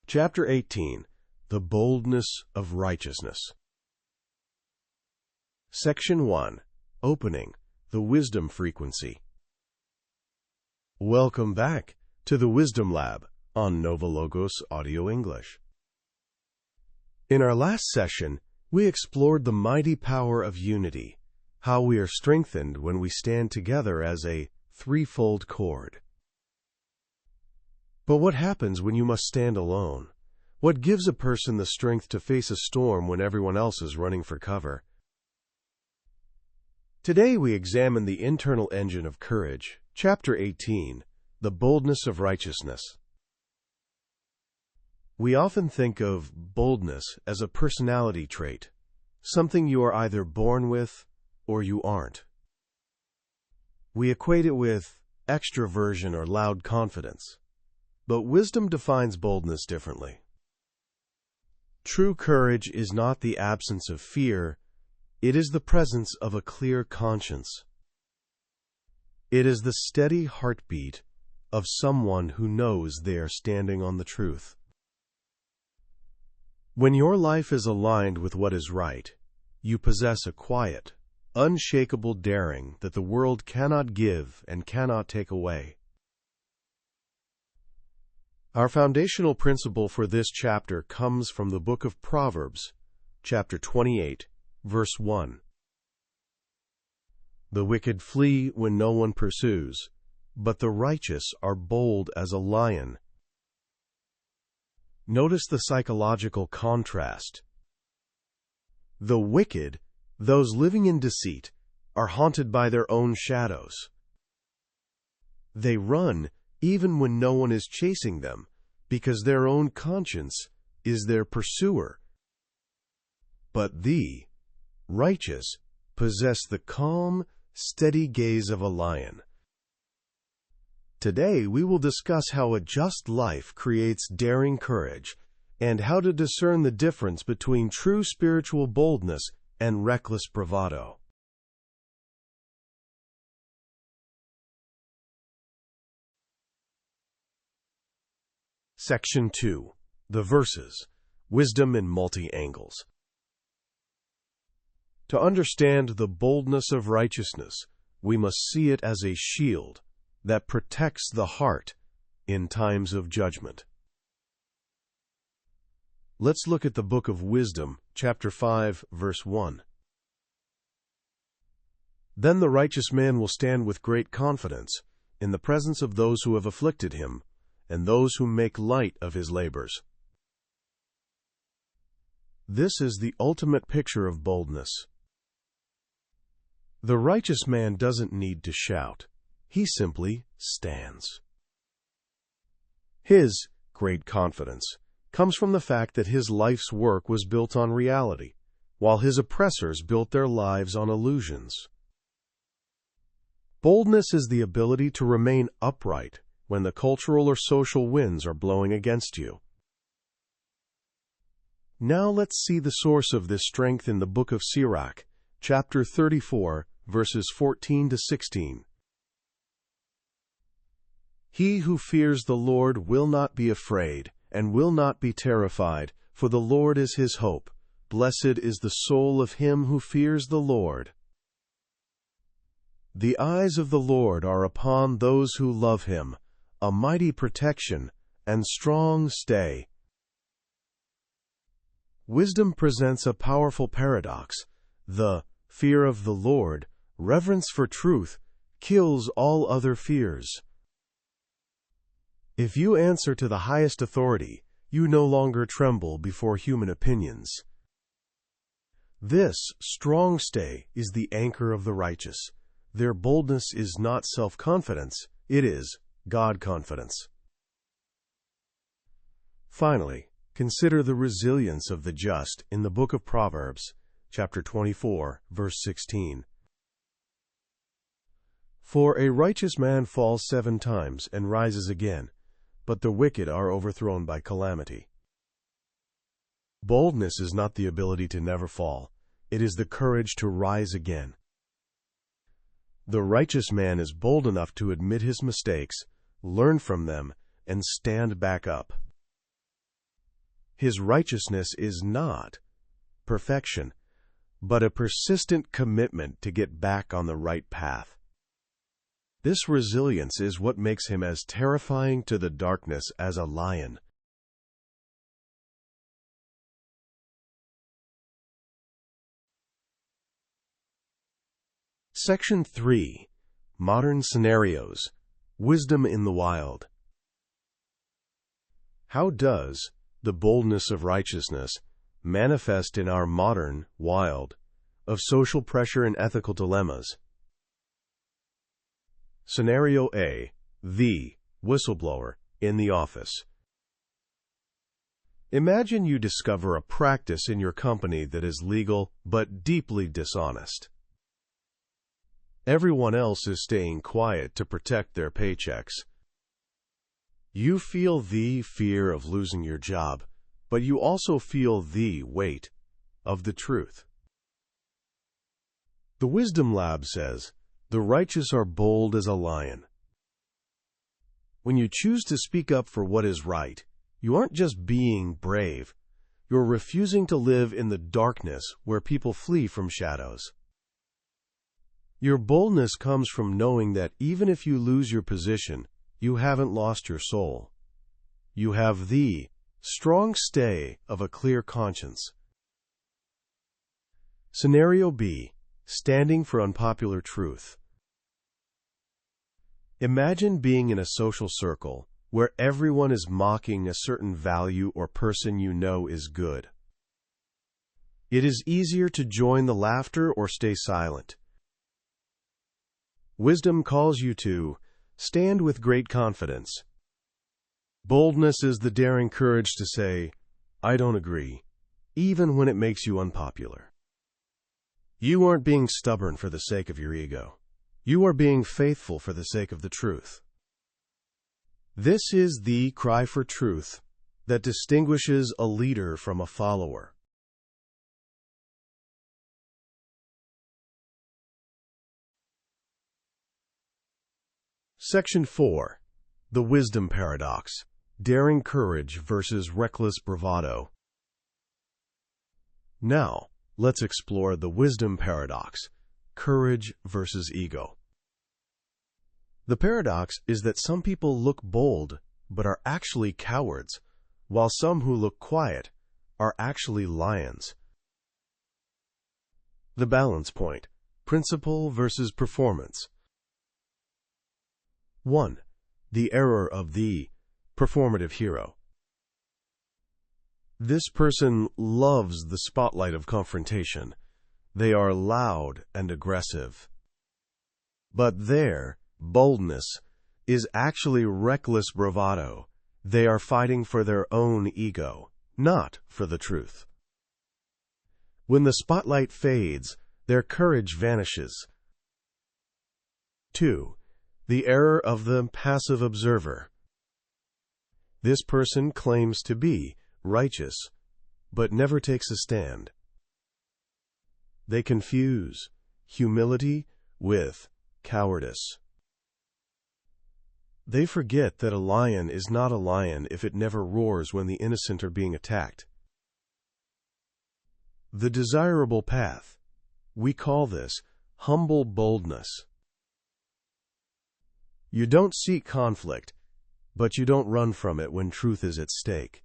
Chapter 18, The Boldness of Righteousness. Section 1, Opening, the Wisdom Frequency. Welcome back to the Wisdom Lab on NovaLogos Audio English. In our last session, we explored the mighty power of unity, how we are strengthened when we stand together as a threefold cord. But what happens when you must stand alone? What gives a person the strength to face a storm when everyone else is running for cover? Today we examine the internal engine of courage, Chapter 18, The Boldness of Righteousness. We often think of boldness as a personality trait, something you are either born with or you aren't. We equate it with extroversion or loud confidence. But wisdom defines boldness differently. True courage is not the absence of fear, it is the presence of a clear conscience. It is the steady heartbeat of someone who knows they are standing on the truth. When your life is aligned with what is right, you possess a quiet, unshakable daring that the world cannot give and cannot take away. Our foundational principle for this chapter comes from the book of Proverbs, chapter 28, verse 1. The wicked flee when no one pursues, but the righteous are bold as a lion. Notice the psychological contrast. The wicked, those living in deceit, are haunted by their own shadows. They run even when no one is chasing them, because their own conscience is their pursuer. But the righteous possess the calm, steady gaze of a lion. Today we will discuss how a just life creates daring courage, and how to discern the difference between true spiritual boldness and reckless bravado. Section 2. The Verses. Wisdom in Multi-Angles. To understand the boldness of righteousness, we must see it as a shield that protects the heart in times of judgment. Let's look at the book of Wisdom, chapter 5, verse 1. Then the righteous man will stand with great confidence in the presence of those who have afflicted him, and those who make light of his labors. This is the ultimate picture of boldness. The righteous man doesn't need to shout. He simply stands. His great confidence comes from the fact that his life's work was built on reality, while his oppressors built their lives on illusions. Boldness is the ability to remain upright when the cultural or social winds are blowing against you. Now let's see the source of this strength in the book of Sirach, chapter 34, verses 14 to 16. He who fears the Lord will not be afraid, and will not be terrified, for the Lord is his hope. Blessed is the soul of him who fears the Lord. The eyes of the Lord are upon those who love him, a mighty protection and strong stay. Wisdom presents a powerful paradox. The fear of the Lord, reverence for truth, kills all other fears. If you answer to the highest authority, you no longer tremble before human opinions. This strong stay is the anchor of the righteous. Their boldness is not self-confidence, it is God-confidence. Finally, consider the resilience of the just in the book of Proverbs, chapter 24, verse 16. For a righteous man falls 7 times and rises again, but the wicked are overthrown by calamity. Boldness is not the ability to never fall. It is the courage to rise again. The righteous man is bold enough to admit his mistakes, learn from them, and stand back up. His righteousness is not perfection, but a persistent commitment to get back on the right path. This resilience is what makes him as terrifying to the darkness as a lion. Section 3. Modern Scenarios. Wisdom in the Wild. How does the boldness of righteousness manifest in our modern wild of social pressure and ethical dilemmas? Scenario A. The whistleblower in the office. Imagine you discover a practice in your company that is legal but deeply dishonest. Everyone else is staying quiet to protect their paychecks. You feel the fear of losing your job, but you also feel the weight of the truth. The Wisdom Lab says, "The righteous are bold as a lion." When you choose to speak up for what is right, you aren't just being brave. You're refusing to live in the darkness where people flee from shadows. Your boldness comes from knowing that even if you lose your position, you haven't lost your soul. You have the strong stay of a clear conscience. Scenario B. Standing for unpopular truth. Imagine being in a social circle where everyone is mocking a certain value or person you know is good. It is easier to join the laughter or stay silent. Wisdom calls you to stand with great confidence. Boldness is the daring courage to say, "I don't agree," even when it makes you unpopular. You aren't being stubborn for the sake of your ego. You are being faithful for the sake of the truth. This is the cry for truth that distinguishes a leader from a follower. Section 4. The Wisdom Paradox. Daring courage versus reckless bravado. Now, let's explore the wisdom paradox, courage versus ego. The paradox is that some people look bold but are actually cowards, while some who look quiet are actually lions. The balance point, principle versus performance. 1. The error of the performative hero. This person loves the spotlight of confrontation. They are loud and aggressive. But their boldness is actually reckless bravado. They are fighting for their own ego, not for the truth. When the spotlight fades, their courage vanishes. 2. The error of the passive observer. This person claims to be righteous, but never takes a stand. They confuse humility with cowardice. They forget that a lion is not a lion if it never roars when the innocent are being attacked. The desirable path. We call this humble boldness. You don't seek conflict, but you don't run from it when truth is at stake.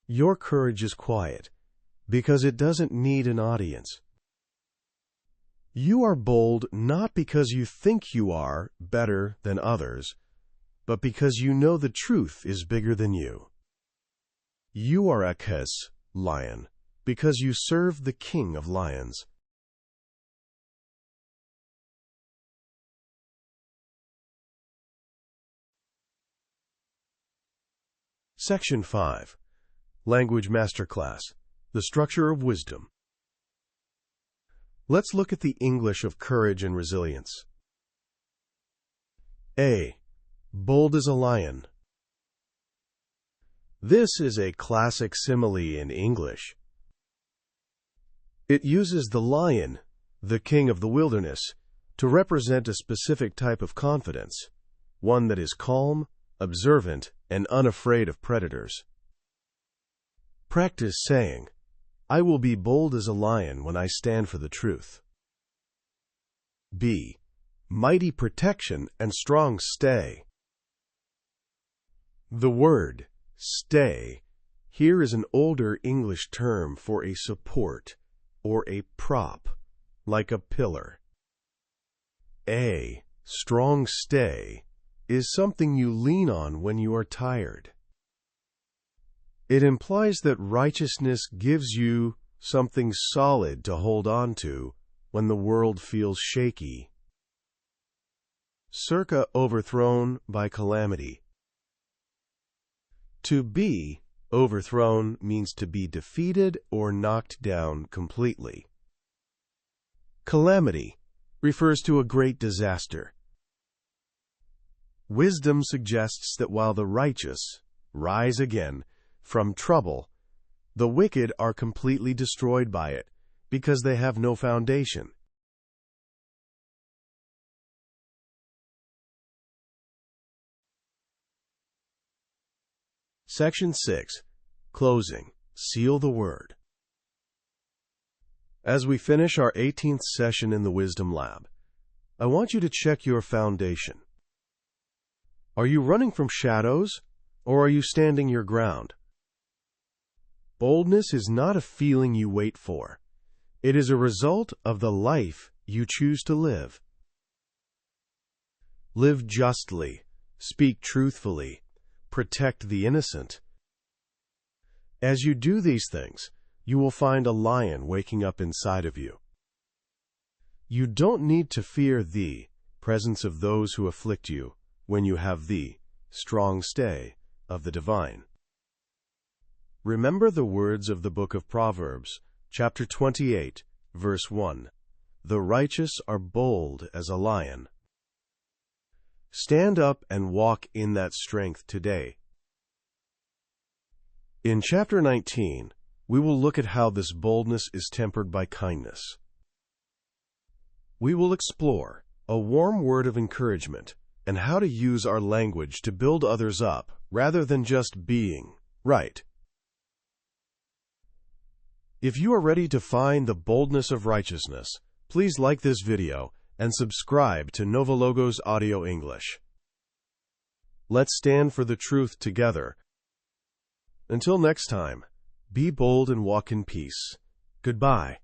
Your courage is quiet because it doesn't need an audience. You are bold not because you think you are better than others, but because you know the truth is bigger than you. You are a lion because you serve the King of Lions. Section 5. Language Masterclass. The Structure of Wisdom. Let's look at the English of courage and resilience. A. Bold as a lion. This is a classic simile in English. It uses the lion, the king of the wilderness, to represent a specific type of confidence, one that is calm, observant, and unafraid of predators. Practice saying, I will be bold as a lion when I stand for the truth. B. Mighty protection and strong stay. The word stay here is an older English term for a support or a prop, like a pillar. A strong stay is something you lean on when you are tired. It implies that righteousness gives you something solid to hold on to when the world feels shaky. Circa overthrown by calamity. To be overthrown means to be defeated or knocked down completely. Calamity refers to a great disaster. Wisdom suggests that while the righteous rise again from trouble, the wicked are completely destroyed by it because they have no foundation. Section 6. Closing. Seal the word. As we finish our 18th session in the Wisdom Lab, I want you to check your foundation. Are you running from shadows, or are you standing your ground? Boldness is not a feeling you wait for. It is a result of the life you choose to live. Live justly, speak truthfully, protect the innocent. As you do these things, you will find a lion waking up inside of you. You don't need to fear the presence of those who afflict you when you have the strong stay of the divine. Remember the words of the book of Proverbs, chapter 28, verse 1. The righteous are bold as a lion. Stand up and walk in that strength today. In chapter 19, we will look at how this boldness is tempered by kindness. We will explore a warm word of encouragement and how to use our language to build others up rather than just being right. If you are ready to find the boldness of righteousness, please like this video and subscribe to NovaLogos Audio English. Let's stand for the truth together. Until next time, be bold and walk in peace. Goodbye.